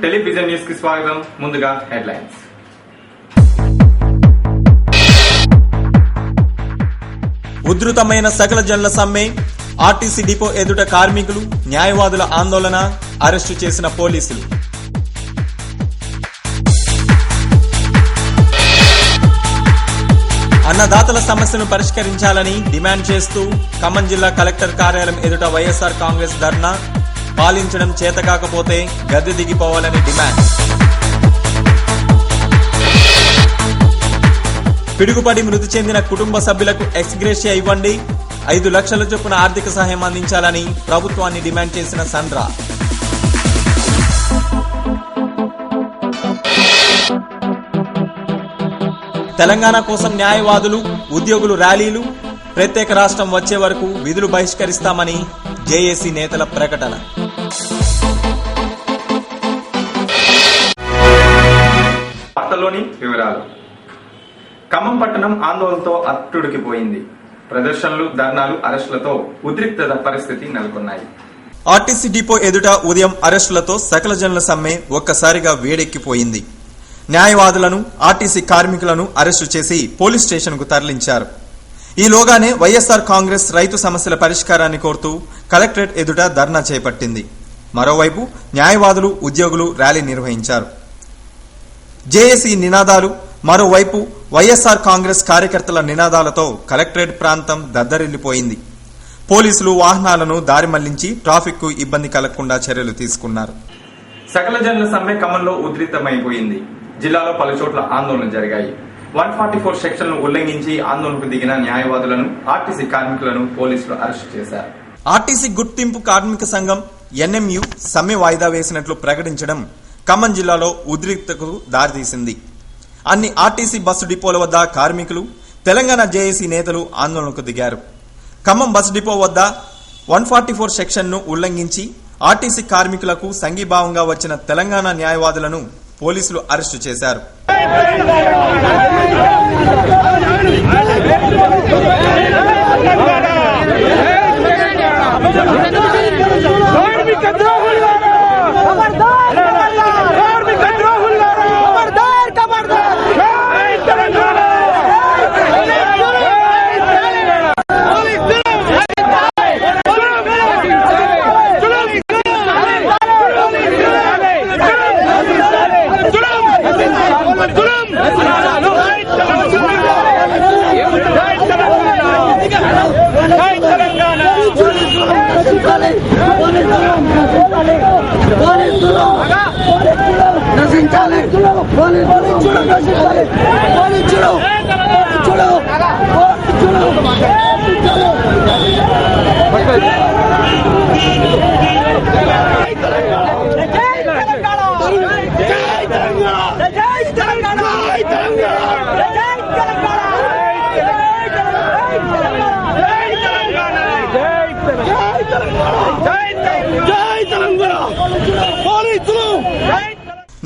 Television news కి స్వాగతం. ముందుగా హెడ్లైన్స్. ఉధృతమైన సకల జనుల సమ్మె, ఆర్టీసీ డిపో ఎదుట కార్మికులు, న్యాయవాదుల ఆందోళన, అరెస్టు చేసిన పోలీసులు. అన్నదాతల సమస్యను పరిష్కరించాలని డిమాండ్ చేస్తూ ఖమ్మం జిల్లా కలెక్టర్ కార్యాలయం ఎదుట వైఎస్ఆర్ కాంగ్రెస్ ధర్నా. పాలించడం చేతకాకపోతే గద్దె దిగిపోవాలని డిమాండ్. పిడుగుపడి మృతి చెందిన కుటుంబ సభ్యులకు ఎక్స్గ్రేషియా ఇవ్వండి, 5 లక్షల చొప్పున ఆర్థిక సహాయం అందించాలని ప్రభుత్వాన్ని డిమాండ్ చేసిన సండ్రా. తెలంగాణ కోసం న్యాయవాదులు, ఉద్యోగులు ర్యాలీలు, ప్రత్యేక రాష్ట్రం వచ్చే వరకు విధులు బహిష్కరిస్తామని జేఏసీ నేతల ప్రకటన. వార్తల్లోని వివరాలు. ఖమ్మం పట్టణం ఆందోళనతో అట్టుడికిపోయింది. ప్రదర్శనలు, ధర్నాలు, అరెస్టులతో ఉద్రిక్తత పరిస్థితి నెలకొన్నాయి. ఆర్టీసీ డిపో ఎదుట ఉదయం అరెస్టులతో సకల జనుల సమ్మె ఒక్కసారిగా వేడెక్కిపోయింది. న్యాయవాదులను, ఆర్టీసీ కార్మికులను అరెస్టు చేసి పోలీస్ స్టేషన్ కు తరలించారు. ఈలోగానే వైఎస్ఆర్ కాంగ్రెస్ రైతు సమస్యల పరిష్కారాన్ని కోరుతూ కలెక్టరేట్ ఎదుట ధర్నా చేపట్టింది. మరోవైపు న్యాయవాదులు, ఉద్యోగులు ర్యాలీ నిర్వహించారు. జేఏసీ నినాదాలు, మరోవైపు వైఎస్ఆర్ కాంగ్రెస్ కార్యకర్తల నినాదాలతో కలెక్టరేట్ ప్రాంతం దద్దరిల్లిపోయింది. పోలీసులు వాహనాలను దారి మళ్లించి ట్రాఫిక్ కు ఇబ్బంది కలగకుండా చర్యలు తీసుకున్నారు. సకల జనుల సమ్మె ఖమ్మంలో ఉధృతమైపోయింది. జిల్లాలో పలు చోట్ల ఆందోళనలు జరిగాయి. 144 సెక్షన్లను ఉల్లంఘించి ఆందోళనకు దిగిన న్యాయవాదులను, ఆర్టీసీ కార్మికులను పోలీసులు అరెస్టు చేశారు. ఆర్టీసీ గుర్తింపు కార్మిక సంఘం ఎన్ఎంయు సమ్మె వాయిదా వేసినట్లు ప్రకటించడం ఖమ్మం జిల్లాలో ఉద్రిక్తతకు దారితీసింది. అన్ని ఆర్టీసీ బస్సు డిపోల వద్ద కార్మికులు, తెలంగాణ జేఏసీ నేతలు ఆందోళనకు దిగారు. ఖమ్మం బస్సు డిపో వద్ద 144 సెక్షన్ను ఉల్లంఘించి ఆర్టీసీ కార్మికులకు సంఘీభావంగా వచ్చిన తెలంగాణ న్యాయవాదులను పోలీసులు అరెస్టు చేశారు.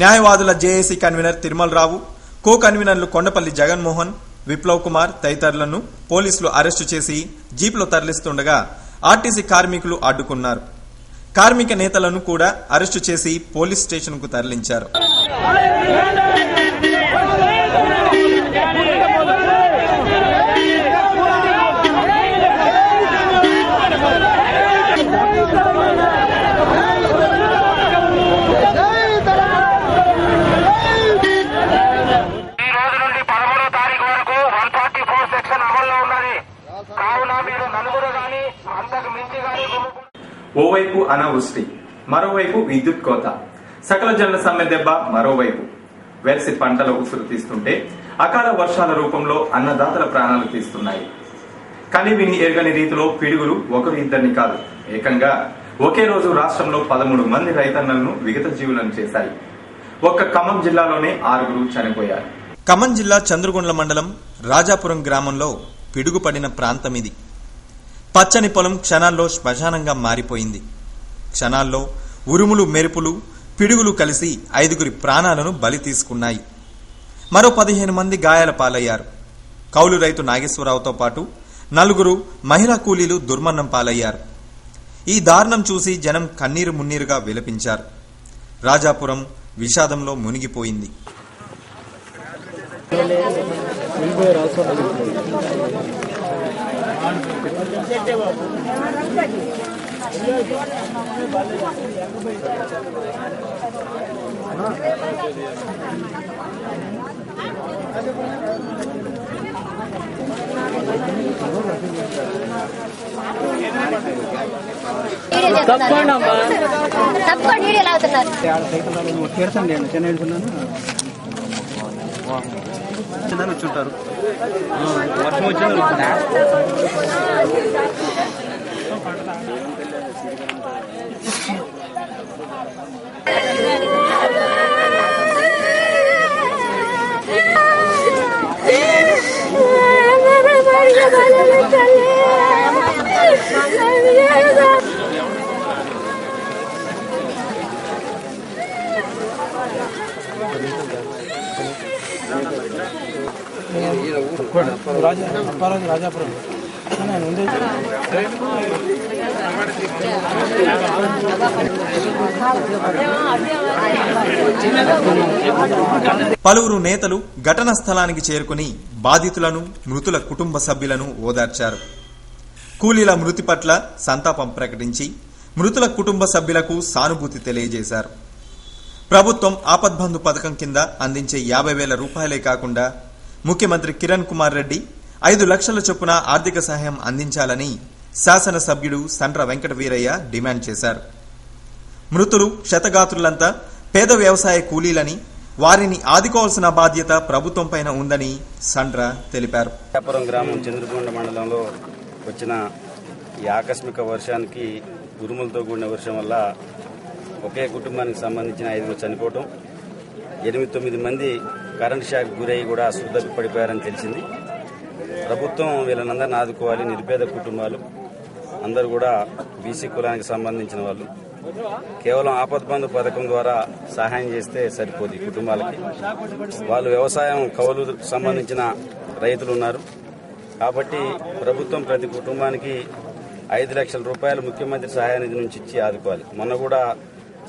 న్యాయవాదుల జేఏసీ కన్వీనర్ తిరుమలరావు, కో కన్వీనర్లు కొండపల్లి జగన్మోహన్, విప్లవ్ కుమార్ తదితరులను పోలీసులు అరెస్టు చేసి జీప్లో తరలిస్తుండగా ఆర్టీసీ కార్మికులు అడ్డుకున్నారు. కార్మిక నేతలను కూడా అరెస్టు చేసి పోలీస్ స్టేషన్ కు తరలించారు. ఓవైపు అనావృష్టి, మరోవైపు విద్యుత్ కోత. సకల జనుల సమ్మె దెబ్బ మరోవైపు. వెరసి పంటల ఉసురు తీస్తుంటే అకాల వర్షాల రూపంలో అన్నదాతల ప్రాణాలు తీస్తున్నాయి. కానీ విని ఎరగని రీతిలో పిడుగులు ఒకరు ఇద్దరిని కాదు, ఏకంగా ఒకే రోజు రాష్ట్రంలో 13 మంది రైతన్నలను విగత జీవులను చేశాయి. ఒక్క ఖమ్మం జిల్లాలోనే 6 చనిపోయారు. ఖమ్మం జిల్లా చంద్రగొండ్ల మండలం రాజాపురం గ్రామంలో పిడుగుపడిన ప్రాంతం ఇది. పచ్చని పొలం క్షణాల్లో శ్మశానంగా మారిపోయింది. క్షణాల్లో ఉరుములు, మెరుపులు, పిడుగులు కలిసి 5 ప్రాణాలను బలి తీసుకున్నాయి. మరో 15 మంది గాయాల పాలయ్యారు. కౌలు రైతు నాగేశ్వరరావుతో పాటు 4 మహిళా కూలీలు దుర్మరణం పాలయ్యారు. ఈ దారుణం చూసి జనం కన్నీరు మున్నీరుగా విలపించారు. రాజాపురం, విషాదంలో మునిగిపోయింది. వచ్చుంటారు వర్షం వచ్చింది. రాజాపురం పలువురు నేతలు ఘటనా స్థలానికి చేరుకుని బాధితులను మృతుల కుటుంబ సభ్యులను ఓదార్చారు. కూలీల మృతి పట్ల సంతాపం ప్రకటించి మృతుల కుటుంబ సభ్యులకు సానుభూతి తెలియజేశారు. ప్రభుత్వం ఆపద్బంధు పథకం కింద అందించే 50,000 రూపాయలే కాకుండా ముఖ్యమంత్రి కిరణ్ కుమార్ రెడ్డి 5 లక్షల చొప్పున ఆర్థిక సహాయం అందించాలని శాసనసభ్యుడు సండ్ర వెంకట వీరయ్య డిమాండ్ చేశారు. మృతులు క్షతగాత్రులంతా పేద వ్యవసాయ కూలీలని, వారిని ఆదుకోవాల్సిన బాధ్యత ప్రభుత్వం పైన ఉందని సండ్ర తెలిపారు. రాజాపురం గ్రామం చంద్రకొండ మండలంలో వచ్చిన ఈ ఆకస్మిక వర్షానికి ఉరుములతో కూడిన వర్షం వల్ల ఒకే కుటుంబానికి సంబంధించిన 5 చనిపోవటం, 8-9 మంది కరెంట్ షాక్ గురయ్యి కూడా అశ్రద్ధ పడిపోయారని తెలిసింది. ప్రభుత్వం వీళ్ళనందరినీ ఆదుకోవాలి. నిరుపేద కుటుంబాలు అందరూ కూడా బీసీ కులానికి సంబంధించిన వాళ్ళు. కేవలం ఆపద్బంధు పథకం ద్వారా సహాయం చేస్తే సరిపోదు. ఈ కుటుంబాలకి వాళ్ళు వ్యవసాయం కౌలు సంబంధించిన రైతులు ఉన్నారు కాబట్టి ప్రభుత్వం ప్రతి కుటుంబానికి 5 లక్షల రూపాయలు ముఖ్యమంత్రి సహాయ నిధి నుంచి ఇచ్చి ఆదుకోవాలి. మొన్న కూడా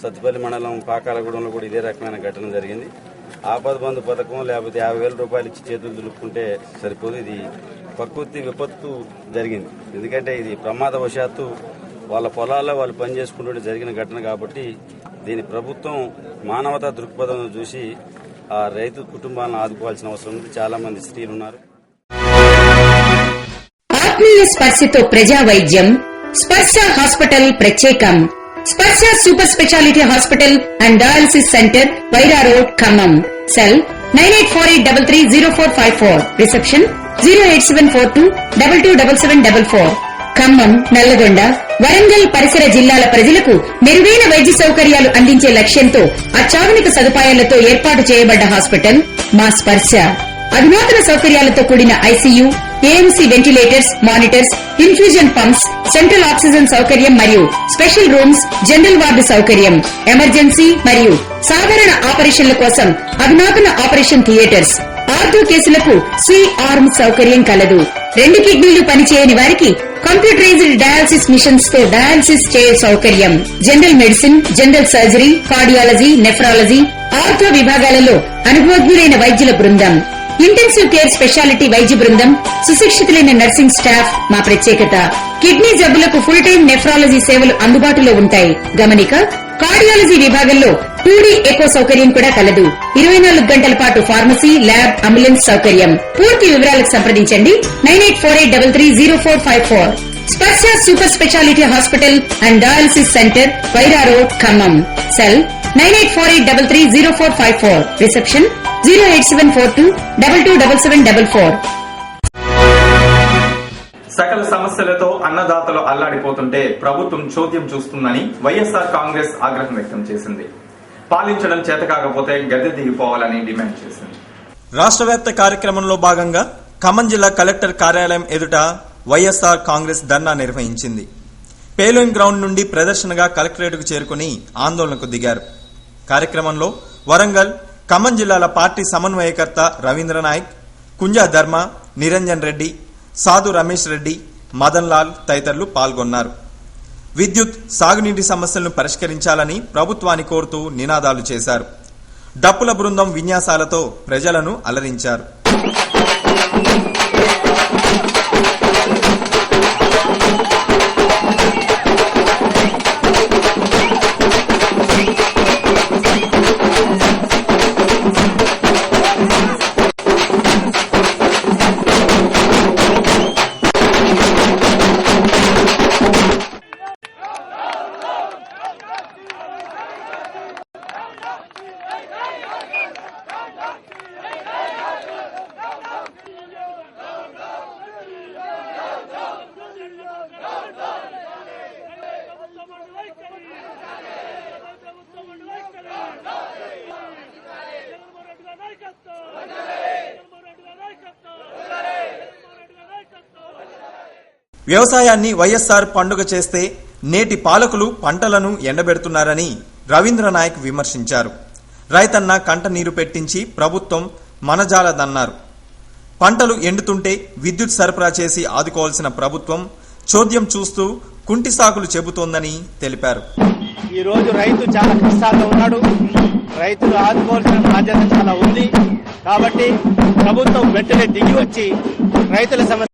సత్తుపల్లి మండలం పాకాలగూడెంలో కూడా ఇదే రకమైన ఘటన జరిగింది. ఆపద్బంధు పథకం లేకపోతే 50,000 రూపాయలు ఇచ్చి చేతులు దులుపుకుంటే సరిపోదు. ఇది ప్రకృతి విపత్తు జరిగింది. ఎందుకంటే ఇది ప్రమాదవశాత్తు వాళ్ళ పొలాల్లో వాళ్ళు పనిచేసుకుంటుంటే జరిగిన ఘటన కాబట్టి దీని ప్రభుత్వం మానవతా దృక్పథం చూసి ఆ రైతు కుటుంబాలను ఆదుకోవాల్సిన అవసరం ఉంది. చాలా మంది స్త్రీలు ఉన్నారు. ఆత్మీయ స్పర్శతో ప్రజా వైద్యం స్పర్శ హాస్పిటల్ ప్రత్యేకం. స్పర్శ super speciality hospital and dialysis centre, Wyra road, Khammam. Cell 9848330454. Reception 08742227744. Khammam, Nalgonda, Warangal పరిసర జిల్లాల ప్రజలకు మెరుగైన వైద్య సౌకర్యాలు అందించే లక్ష్యంతో అత్యాధునిక సదుపాయాలతో ఏర్పాటు చేయబడ్డ హాస్పిటల్ మా స్పర్శ. అధునాతన సౌకర్యాలతో కూడిన ICU, AMC ventilators, monitors, infusion pumps, central oxygen సౌకర్యం మరియు స్పెషల్ రూమ్స్, జనరల్ వార్డు సౌకర్యం, ఎమర్జెన్సీ మరియు సాధారణ ఆపరేషన్ల కోసం అధునాతన ఆపరేషన్ థియేటర్స్, ఆర్థో కేసులకు C-ఆర్మ్ సౌకర్యం కలదు. 2 కిడ్నీలు పనిచేయని వారికి కంప్యూటరైజ్డ్ డయాలసిస్ మిషన్స్ తో డయాలసిస్ చేయే సౌకర్యం. General medicine, general surgery, cardiology, nephrology, ortho విభాగాలలో అనుభవజ్ఞులైన వైద్యుల బృందం. ఇంటెన్సివ్ కేర్ స్పెషాలిటీ వైద్య బృందం, సుశిక్షితులైన నర్సింగ్ స్టాఫ్ మా ప్రత్యేకత. కిడ్నీ జబ్బులకు ఫుల్ టైం నెఫ్రాలజీ సేవలు అందుబాటులో ఉంటాయి. గమనిక, కార్డియాలజీ విభాగంలో 2D ఎకో సౌకర్యం కూడా కలదు. 24 గంటల పాటు ఫార్మసీ, ల్యాబ్, అంబులెన్స్ సౌకర్యం. పూర్తి వివరాలకు సంప్రదించండి 9848330454. స్పర్శ super speciality hospital and dialysis centre, Wyra road, Khammam. Cell 9848330454. Reception 08742227744. సకల సమస్యలతో అన్నదాతలు అల్లాడిపోతుంటే ప్రభుత్వం చోద్యం చూస్తుందని వైఎస్ఆర్ కాంగ్రెస్ ఆగ్రహం వ్యక్తం చేసింది. పాలించడం చేతకాకపోతే గద్దె దిగిపోవాలని డిమాండ్ చేసింది. రాష్ట్ర వ్యాప్త కార్యక్రమంలో భాగంగా ఖమ్మం జిల్లా కలెక్టర్ కార్యాలయం ఎదుట వైఎస్ఆర్ కాంగ్రెస్ ధర్నా నిర్వహించింది. పేలోయింగ్ గ్రౌండ్ నుండి ప్రదర్శనగా కలెక్టరేట్కు చేరుకుని ఆందోళనకు దిగారు. కార్యక్రమంలో వరంగల్, ఖమ్మం జిల్లాల పార్టీ సమన్వయకర్త రవీంద్రనాయక్, కుంజా ధర్మ, నిరంజన్ రెడ్డి, సాధు రమేష్ రెడ్డి, మదన్ లాల్ తదితరులు పాల్గొన్నారు. విద్యుత్, సాగునీటి సమస్యలను పరిష్కరించాలని ప్రభుత్వాన్ని కోరుతూ నినాదాలు చేశారు. డప్పుల బృందం విన్యాసాలతో ప్రజలను అలరించారు. వ్యవసాయాన్ని వైఎస్ఆర్ పండుగ చేస్తే నేటి పాలకులు పంటలను ఎండబెడుతున్నారని రవీంద్రనాయక్ విమర్శించారు. రైతన్న కంట నీరు పెట్టించి ప్రభుత్వం మనజాలదన్నారు. పంటలు ఎండుతుంటే విద్యుత్ సరఫరా చేసి ఆదుకోవాల్సిన ప్రభుత్వం చోద్యం చూస్తూ కుంటి సాకులు చెబుతోందని తెలిపారు. ఈ రోజు రైతు చాలా కష్టాల్లో ఉన్నాడు. రైతులు ఆదుకోవాల్సిన బాధ్యత చాలా ఉంది. కాబట్టి ప్రభుత్వం వెంటనే దిగి వచ్చి రైతుల సమస్యని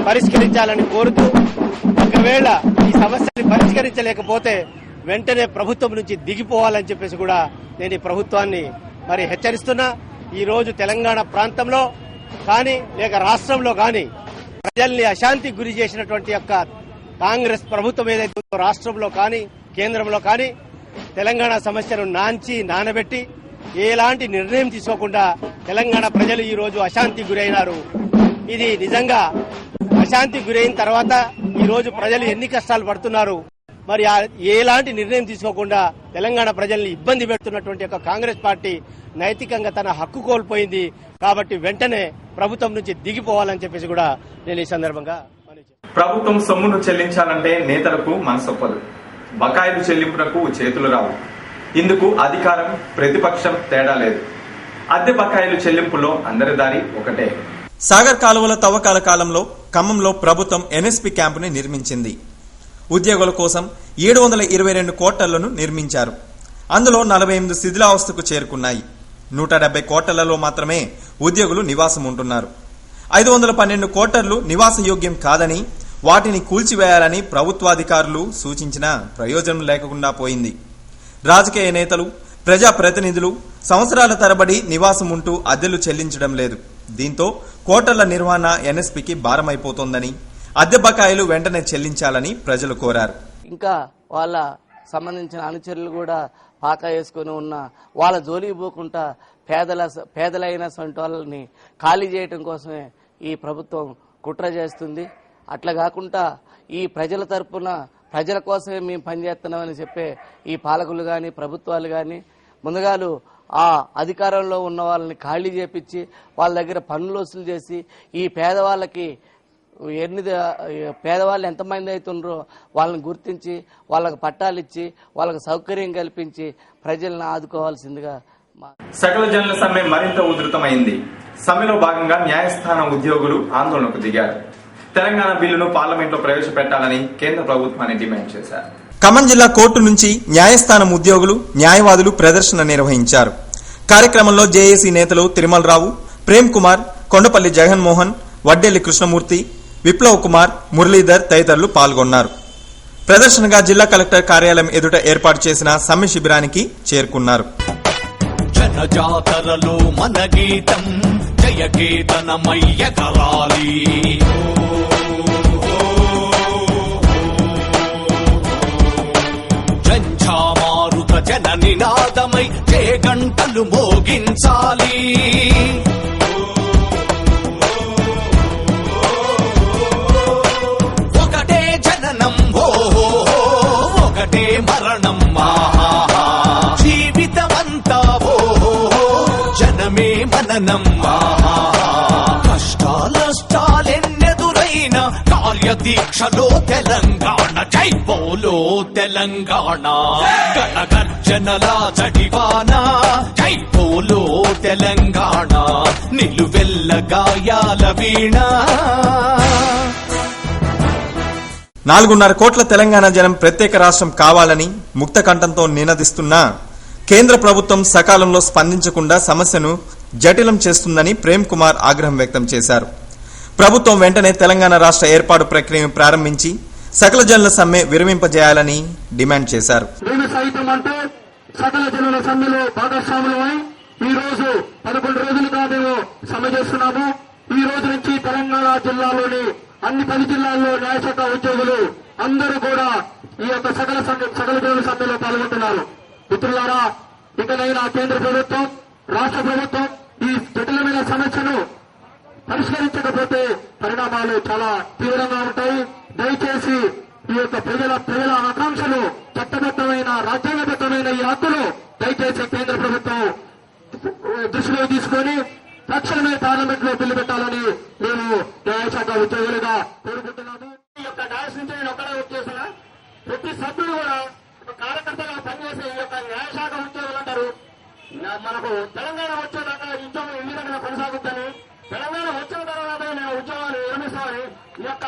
పరిష్కరించాలని కోరుతూ, ఒకవేళ ఈ సమస్యని పరిష్కరించలేకపోతే వెంటనే ప్రభుత్వం నుంచి దిగిపోవాలని చెప్పేసి కూడా నేను ఈ ప్రభుత్వాన్ని హెచ్చరిస్తున్నా. ఈ రోజు తెలంగాణ ప్రాంతంలో కానీ లేక రాష్ట్రంలో కానీ ప్రజల్ని అశాంతికి గురి చేసినటువంటి యొక్క కాంగ్రెస్ ప్రభుత్వం ఏదైతే ఉందో రాష్ట్రంలో కానీ కేంద్రంలో కానీ తెలంగాణ సమస్యను నానబెట్టి ఎలాంటి నిర్ణయం తీసుకోకుండా తెలంగాణ ప్రజలు ఈ రోజు అశాంతికి గురైనారు. ఇది నిజంగా అశాంతికి గురైన తర్వాత ఈ రోజు ప్రజలు ఎన్ని కష్టాలు పడుతున్నారు. మరి ఎలాంటి నిర్ణయం తీసుకోకుండా తెలంగాణ ప్రజల్ని ఇబ్బంది పెడుతున్నటువంటి యొక్క కాంగ్రెస్ పార్టీ నైతికంగా తన హక్కు కోల్పోయింది. కాబట్టి వెంటనే ప్రభుత్వం నుంచి దిగిపోవాలని చెప్పేసి కూడా నేను ఈ సందర్భంగా ప్రభుత్వం సొమ్మును చెల్లించాలంటే నేతలకు మనసొప్పదు. బకాయిలు చెల్లింపునకు చేతులు రావు. ఇందుకు అధికారం ప్రతిపక్షం తేడా లేదు. అద్దె బకాయిలు చెల్లింపులో అందరి దారి ఒకటే. సాగర్ కాలువల తవ్వకాల కాలంలో ఖమ్మంలో ప్రభుత్వం ఎన్ఎస్పీ క్యాంపుని నిర్మించింది. ఉద్యోగుల కోసం 722 క్వార్టర్లను నిర్మించారు. అందులో 48 శిథిలావస్థకు చేరుకున్నాయి. 170 క్వార్టర్లలో మాత్రమే ఉద్యోగులు నివాసం ఉంటున్నారు. 512 క్వార్టర్లు నివాసయోగ్యం కాదని, వాటిని కూల్చివేయాలని ప్రభుత్వాధికారులు సూచించినా ప్రయోజనం లేకుండా పోయింది. రాజకీయ నేతలు, ప్రజాప్రతినిధులు సంవత్సరాల తరబడి నివాసం ఉంటూ అద్దెలు చెల్లించడం లేదు. దీంతో క్వార్టర్ల నిర్వహణ ఎన్ఎస్పీకి భారమైపోతోందని, అద్దె బకాయిలు వెంటనే చెల్లించాలని ప్రజలు కోరారు. ఇంకా వాళ్ళ సంబంధించిన అనుచరులు కూడా పాకా వేసుకుని ఉన్న వాళ్ళ జోలికి పోకుండా పేదలైన సొంత వాళ్ళని ఖాళీ చేయడం కోసమే ఈ ప్రభుత్వం కుట్ర చేస్తుంది. అట్లా కాకుండా ఈ ప్రజల తరపున ప్రజల కోసమే మేము పనిచేస్తున్నామని చెప్పే ఈ పాలకులు కానీ ప్రభుత్వాలు కానీ ముందుగాలు ఆ అధికారంలో ఉన్న వాళ్ళని ఖాళీ చేపించి వాళ్ళ దగ్గర పన్నులు వసూలు చేసి ఈ పేదవాళ్ళకి పేదవాళ్ళు ఎంతమంది అవుతుండ్రో వాళ్ళని గుర్తించి వాళ్ళకి పట్టాలు ఇచ్చి వాళ్ళకి సౌకర్యం కల్పించి ప్రజలను ఆదుకోవాల్సిందిగా. సకల జనుల సమ్మె మరింత ఉధృతమైంది. సమ్మెలో భాగంగా న్యాయస్థానం ఉద్యోగులు ఆందోళనకు దిగారు. తెలంగాణ బిల్లును పార్లమెంట్లో ప్రవేశపెట్టాలని కేంద్ర ప్రభుత్వాన్ని డిమాండ్ చేశారు. ఖమ్మం జిల్లా కోర్టు నుంచి న్యాయస్థానం ఉద్యోగులు, న్యాయవాదులు ప్రదర్శన నిర్వహించారు. కార్యక్రమంలో జేఏసీ నేతలు తిరుమలరావు, ప్రేమ్ కుమార్, కొండపల్లి జగన్మోహన్, వడ్డెల్లి కృష్ణమూర్తి, విప్లవ్ కుమార్, మురళీధర్ తదితరులు పాల్గొన్నారు. ప్రదర్శనగా జిల్లా కలెక్టర్ కార్యాలయం ఎదుట ఏర్పాటు చేసిన సమ్మె శిబిరానికి చేరుకున్నారు. జనజాతరలో మన గీతం జయకేతనమయ్యగరాలి. జంఝామారుత జన నినాదమై జయ గంటలు మోగించాలి. ఒకటే జననం ఒకటే మరణం, జీవితమంతా జనమే మననం. కష్టాలెన్నెదురైన కార్యదీక్షలో తెలంగాణ జై బోలో తెలంగాణ. గణగర్జనల జడివాన జై బోలో తెలంగాణ. నిలువెల్ల గాయాల వీణ. 4.5 కోట్ల తెలంగాణ జనం ప్రత్యేక రాష్ట్రం కావాలని ముక్త కంఠంతో నినదిస్తున్నా కేంద్ర ప్రభుత్వం సకాలంలో స్పందించకుండా సమస్యను జటిలం చేస్తుందని ప్రేమ్ కుమార్ ఆగ్రహం వ్యక్తం చేశారు. ప్రభుత్వం వెంటనే తెలంగాణ రాష్ట్ర ఏర్పాటు ప్రక్రియను ప్రారంభించి సకల జనుల సమ్మె విరమింపజేయాలని డిమాండ్ చేశారు. సకల జనుల సమ్మెలో భాగస్వాములమై ఈ రోజు 11 రోజులుగా మేము సమ్మె చేస్తున్నాము. ఈ రోజు నుంచి తెలంగాణ జిల్లాలోని అన్ని 10 జిల్లాల్లో న్యాయశాఖ ఉద్యోగులు అందరూ కూడా ఈ యొక్క సకల జనుల సమ్మెలో పాల్గొంటున్నారు. మిత్రులారా, ఇకనైనా కేంద్ర ప్రభుత్వం, రాష్ట్ర ప్రభుత్వం ఈ జటిలమైన సమస్యను పరిష్కరించకపోతే పరిణామాలు చాలా తీవ్రంగా ఉంటాయి. దయచేసి ఈ యొక్క ప్రజల ఆకాంక్షలు, చట్టబద్దమైన రాజ్యాంగబద్దమైన ఈ హక్కులు దయచేసి కేంద్ర ప్రభుత్వం దృష్టిలో తీసుకొని తక్షణమే పార్లమెంట్ లో బిల్లు పెట్టాలని మేము న్యాయశాఖ ఉద్యోగులుగా కోరుకుంటున్నాము. ఈ యొక్క డాన్స్ నుంచి నేను ఒక్కడే వచ్చేసిన ప్రతి సభ్యుడు కూడా ఒక కార్యకర్తగా పనిచేసే ఈ యొక్క న్యాయశాఖ ఉద్యోగులు అంటారు. మనకు తెలంగాణ వచ్చేదాకా ఉద్యోగం ఈ విధంగా కొనసాగుద్దని, తెలంగాణ వచ్చిన తర్వాత మేము ఉద్యోగాలు విరమిస్తామని ఈ యొక్క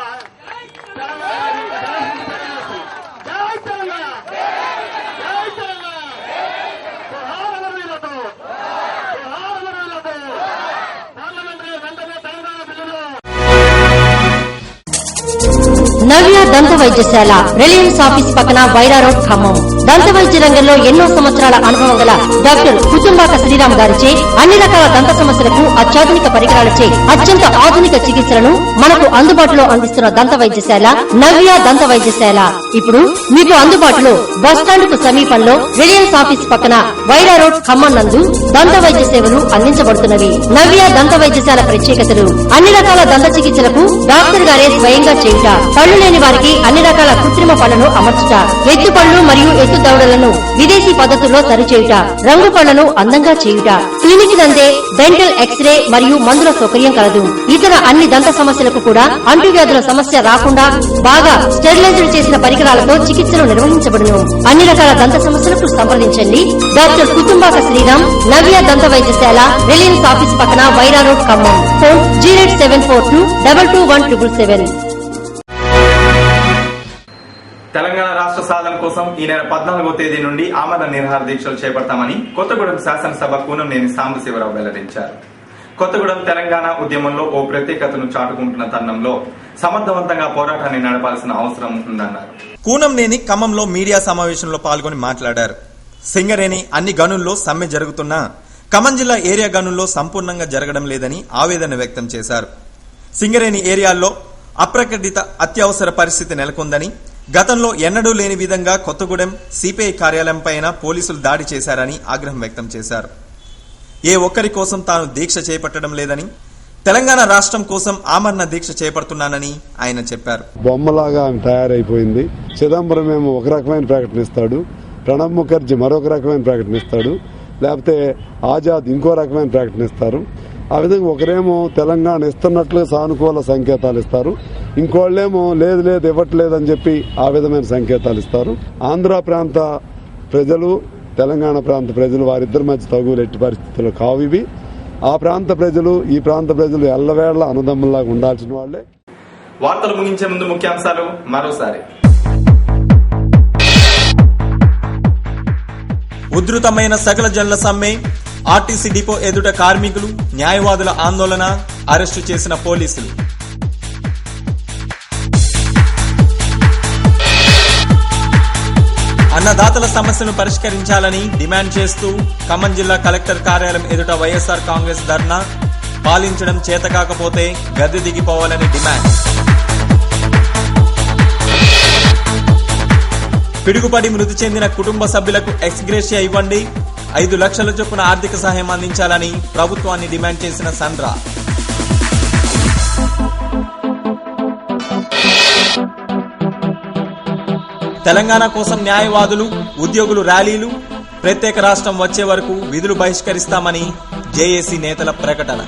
నవ్య దంత వైద్యశాల, రిలయన్స్ ఆఫీస్ పక్కన వైరా రోడ్, ఖమ్మం. దంత వైద్య రంగంలో ఎన్నో సంవత్సరాల అనుభవం గల డాక్టర్ కుతుంబాక శ్రీరామ్ గారిచే అన్ని రకాల దంత సమస్యలకు అత్యాధునిక పరికరాలచే అత్యంత ఆధునిక చికిత్సలను మనకు అందుబాటులో అందిస్తున్న దంత వైద్యశాల నవ్య దంత వైద్యశాల ఇప్పుడు మీకు అందుబాటులో బస్టాండ్ కు సమీపంలో రిలయన్స్ ఆఫీస్ పక్కన వైరా రోడ్, ఖమ్మం నందు దంత వైద్య సేవలు అందించబడుతున్నవి. నవ్య దంత వైద్యశాల ప్రత్యేకతలు: అన్ని రకాల దంత చికిత్సలకు డాక్టర్ గారే స్వయంగా చేయుట, పళ్లు లేని వారికి అన్ని రకాల కృత్రిమ పళ్లను అమర్చుట, ఎత్తు పళ్లు మరియు ఎత్తు దవడలను విదేశీ పద్ధతుల్లో సరిచేయుట, రంగు పళ్లను అందంగా చేయుట, క్లినిక్ నందే డెంటల్ ఎక్స్రే మరియు మందుల సౌకర్యం కలదు. ఇతర అన్ని దంత సమస్యలకు కూడా అంటువ్యాధుల సమస్య రాకుండా బాగా స్టెరిలైజ్డ్ చేసిన పరికరాలతో చికిత్సలు నిర్వహించబడును. అన్ని రకాల దంత సమస్యలకు సంప్రదించండి డాక్టర్ కుటుంబాక శ్రీరామ్, నవ్య దంత వైద్యశాల, రిలయన్స్ ఆఫీస్ పక్కన వైరా రోడ్, ఖమ్మం. ఫోన్ 08742221777. తెలంగాణ రాష్ట్ర సాధన కోసం ఈ నెల 14వ తేదీ నుండి ఆమరణ నిరాహార దీక్షలు చేపడతామని కొత్తగూడెం శాసనసభ కూనంనేని సాంబశివరావు వెల్లడించారు. కొత్తగూడెం తెలంగాణ ఉద్యమంలో ఓ ప్రత్యేకతను చాటుకుంటున్న తరుణంలో సమర్థవంతంగా పోరాటాన్ని నడపాల్సిన అవసరం ఉందన్నారు. కూనంనేని ఖమ్మంలో మీడియా సమావేశంలో పాల్గొని మాట్లాడారు. సింగరేణి అన్ని గనుల్లో సమ్మె జరుగుతున్నా ఖమ్మం జిల్లా ఏరియా గనుల్లో సంపూర్ణంగా జరగడం లేదని ఆవేదన వ్యక్తం చేశారు. సింగరేణి ఏరియాల్లో అప్రకటిత అత్యవసర పరిస్థితి నెలకొందని, గతంలో ఎన్నడూ లేని విధంగా కొత్తగూడెం సిపిఐ కార్యాలయంపైన పోలీసులు దాడి చేశారని ఆగ్రహం వ్యక్తం చేశారు. ఏ ఒక్కరి కోసం తాను దీక్ష చేపట్టడం లేదని, తెలంగాణ రాష్ట్రం కోసం ఆమరణ దీక్ష చేపడుతున్నానని ఆయన చెప్పారు. బొమ్మలాగా ఆమె తయారైపోయింది. చిదంబరం ఏమో ఒక రకమైన ప్రకటన ఇస్తాడు, ప్రణబ్ ముఖర్జీ మరొక రకమైన ప్రకటన ఇస్తాడు, లేకపోతే ఆజాద్ ఇంకో రకమైన ప్రకటన ఇస్తారు. ఆ విధంగా ఒకరేమో తెలంగాణ ఇస్తున్నట్లుగా సానుకూల సంకేతాలు ఇస్తారు, ఇంకోళ్ళేమో లేదు లేదు ఇవ్వట్లేదని చెప్పి ఆ విధమైన సంకేతాలు ఇస్తారు. ఆంధ్ర ప్రాంత ప్రజలు, తెలంగాణ ప్రాంత ప్రజలు వారిద్దరి మధ్య తగులు ఎట్టి పరిస్థితులు కావు ఇవి. ఆ ప్రాంత ప్రజలు, ఈ ప్రాంత ప్రజలు ఎల్లవేళ్ల అన్నదమ్ముల్లాగా ఉండాల్సిన వాళ్లే. వార్తలు ముగించే ముందు ముఖ్యాంశాలు మరోసారి. ఉధృతమైన సకల జనుల సమ్మె, ఆర్టీసీ డిపో ఎదుట కార్మికులు, న్యాయవాదుల ఆందోళన, అరెస్టు చేసిన పోలీసులు. అన్నదాతల సమస్యను పరిష్కరించాలని డిమాండ్ చేస్తూ ఖమ్మం జిల్లా కలెక్టర్ కార్యాలయం ఎదుట వైఎస్ఆర్ కాంగ్రెస్ ధర్నా, పాలించడం చేతకాకపోతే గద్దె దిగిపోవాలని డిమాండ్. పిడుగుపడి మృతి చెందిన కుటుంబ సభ్యులకు ఎక్స్గ్రేషియా ఇవ్వండి, 5 లక్షల చొప్పున ఆర్థిక సహాయం అందించాలని ప్రభుత్వాన్ని డిమాండ్ చేసిన సండ్రా. తెలంగాణ కోసం న్యాయవాదులు, ఉద్యోగులు ర్యాలీలు, ప్రత్యేక రాష్ట్రం వచ్చే వరకు విధులు బహిష్కరిస్తామని జేఏసీ నేతల ప్రకటన.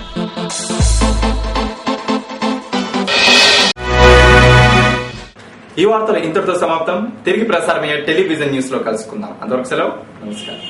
ఈ వార్తలు ఇంతటితో సమాప్తం. తిరిగి ప్రసారమయ్యే టెలివిజన్ న్యూస్ లో కలుసుకుందాం. అంతవరకు సెలవు, నమస్కారం.